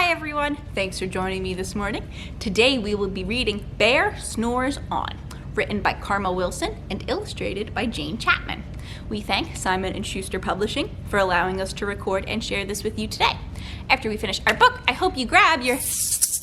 Hi everyone, thanks for joining me this morning. Today we will be reading Bear Snores On, written by Karma Wilson and illustrated by Jane Chapman. We thank Simon Schuster Publishing for allowing us to record and share this with you today. After we finish our book, I hope you grab your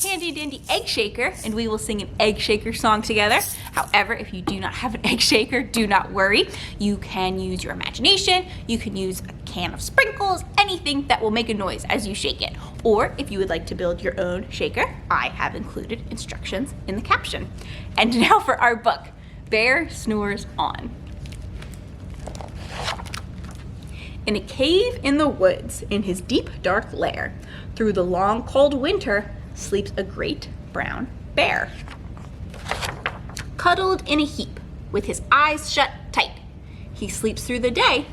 handy dandy egg shaker and we will sing an egg shaker song together. However, if you do not have an egg shaker, do not worry. You can use your imagination, you can use a can of sprinkles, anything that will make a noise as you shake it. Or if you would like to build your own shaker, I have included instructions in the caption. And now for our book, Bear Snores On. In a cave in the woods, in his deep dark lair, through the long cold winter, sleeps a great brown bear. Cuddled in a heap, with his eyes shut tight, he sleeps through the day,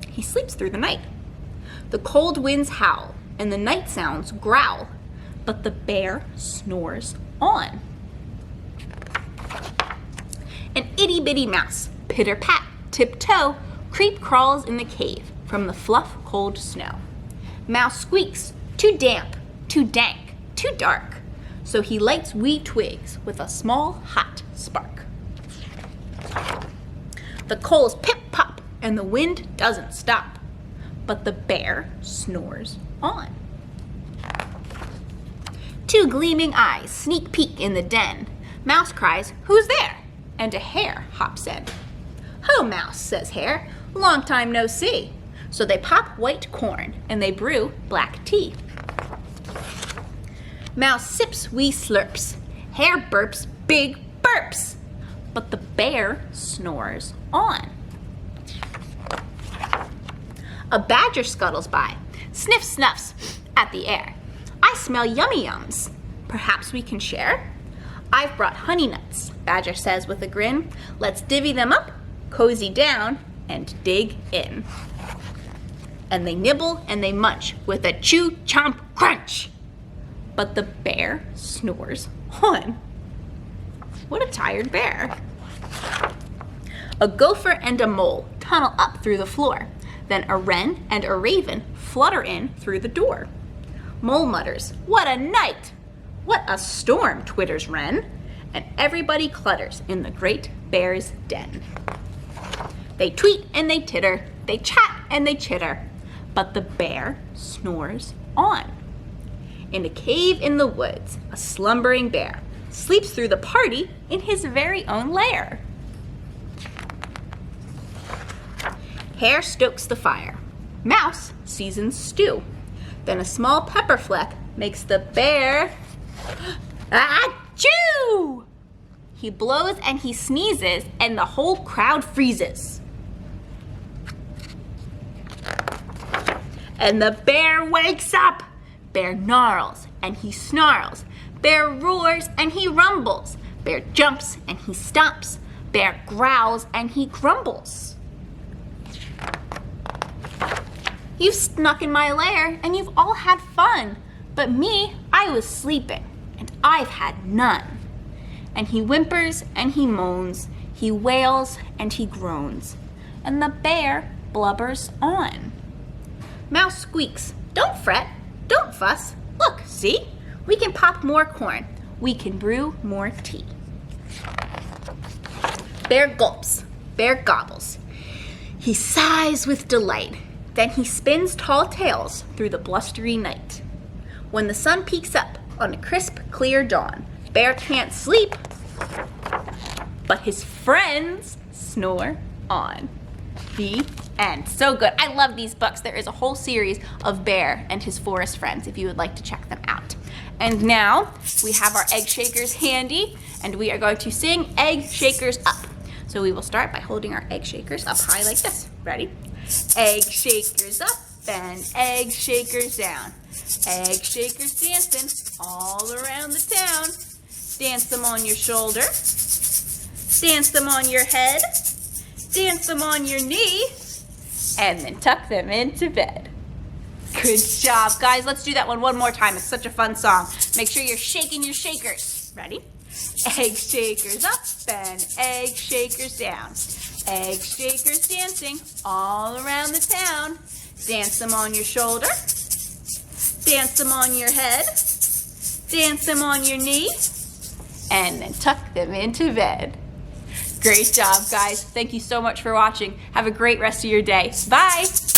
he sleeps through the night. The cold winds howl, and the night sounds growl, but the bear snores on. An itty-bitty mouse, pitter-pat, tiptoe, creep crawls in the cave from the fluff cold snow. Mouse squeaks, too damp, too dank, too dark, so he lights wee twigs with a small hot spark. The coals pip-pop and the wind doesn't stop, but the bear snores on. Two gleaming eyes sneak peek in the den. Mouse cries, "Who's there?" And a hare hops in. "Ho, Mouse," says Hare, "long time no see." So they pop white corn and they brew black tea. Mouse sips wee slurps, Hare burps big burps, but the bear snores on. A badger scuttles by, sniff snuffs at the air. "I smell yummy yums, perhaps we can share?" "I've brought honey nuts," Badger says with a grin. "Let's divvy them up, cozy down, and dig in." And they nibble and they munch with a chew, chomp, crunch. But the bear snores on. What a tired bear. A gopher and a mole tunnel up through the floor. Then a wren and a raven flutter in through the door. Mole mutters, "What a night!" "What a storm!" twitters wren. And everybody clutters in the great bear's den. They tweet and they titter, they chat and they chitter, but the bear snores on. In a cave in the woods, a slumbering bear sleeps through the party in his very own lair. Hare stokes the fire. Mouse seasons stew. Then a small pepper fleck makes the bear achoo! He blows and he sneezes and the whole crowd freezes. And the bear wakes up. Bear gnarls and he snarls. Bear roars and he rumbles. Bear jumps and he stomps. Bear growls and he grumbles. You've snuck in my lair and you've all had fun. But me, I was sleeping and I've had none. And he whimpers and he moans. He wails and he groans. And the bear blubbers on. Mouse squeaks, "Don't fret. Don't fuss. Look, see? We can pop more corn. We can brew more tea." Bear gulps. Bear gobbles. He sighs with delight. Then he spins tall tales through the blustery night. When the sun peeks up on a crisp, clear dawn, Bear can't sleep, but his friends snore on. The end. So good. I love these books. There is a whole series of Bear and his forest friends if you would like to check them out. And now we have our egg shakers handy and we are going to sing Egg Shakers Up. So we will start by holding our egg shakers up high like this. Ready? Egg shakers up and egg shakers down. Egg shakers dancing all around the town. Dance them on your shoulder. Dance them on your head. Dance them on your knee. And then tuck them into bed. Good job, guys. Let's do that one more time. It's such a fun song. Make sure you're shaking your shakers. Ready? Egg shakers up and egg shakers down. Egg shakers dancing all around the town. Dance them on your shoulder. Dance them on your head. dance them on your knee, and then tuck them into bed. Great job, guys. Thank you so much for watching. Have a great rest of your day. Bye.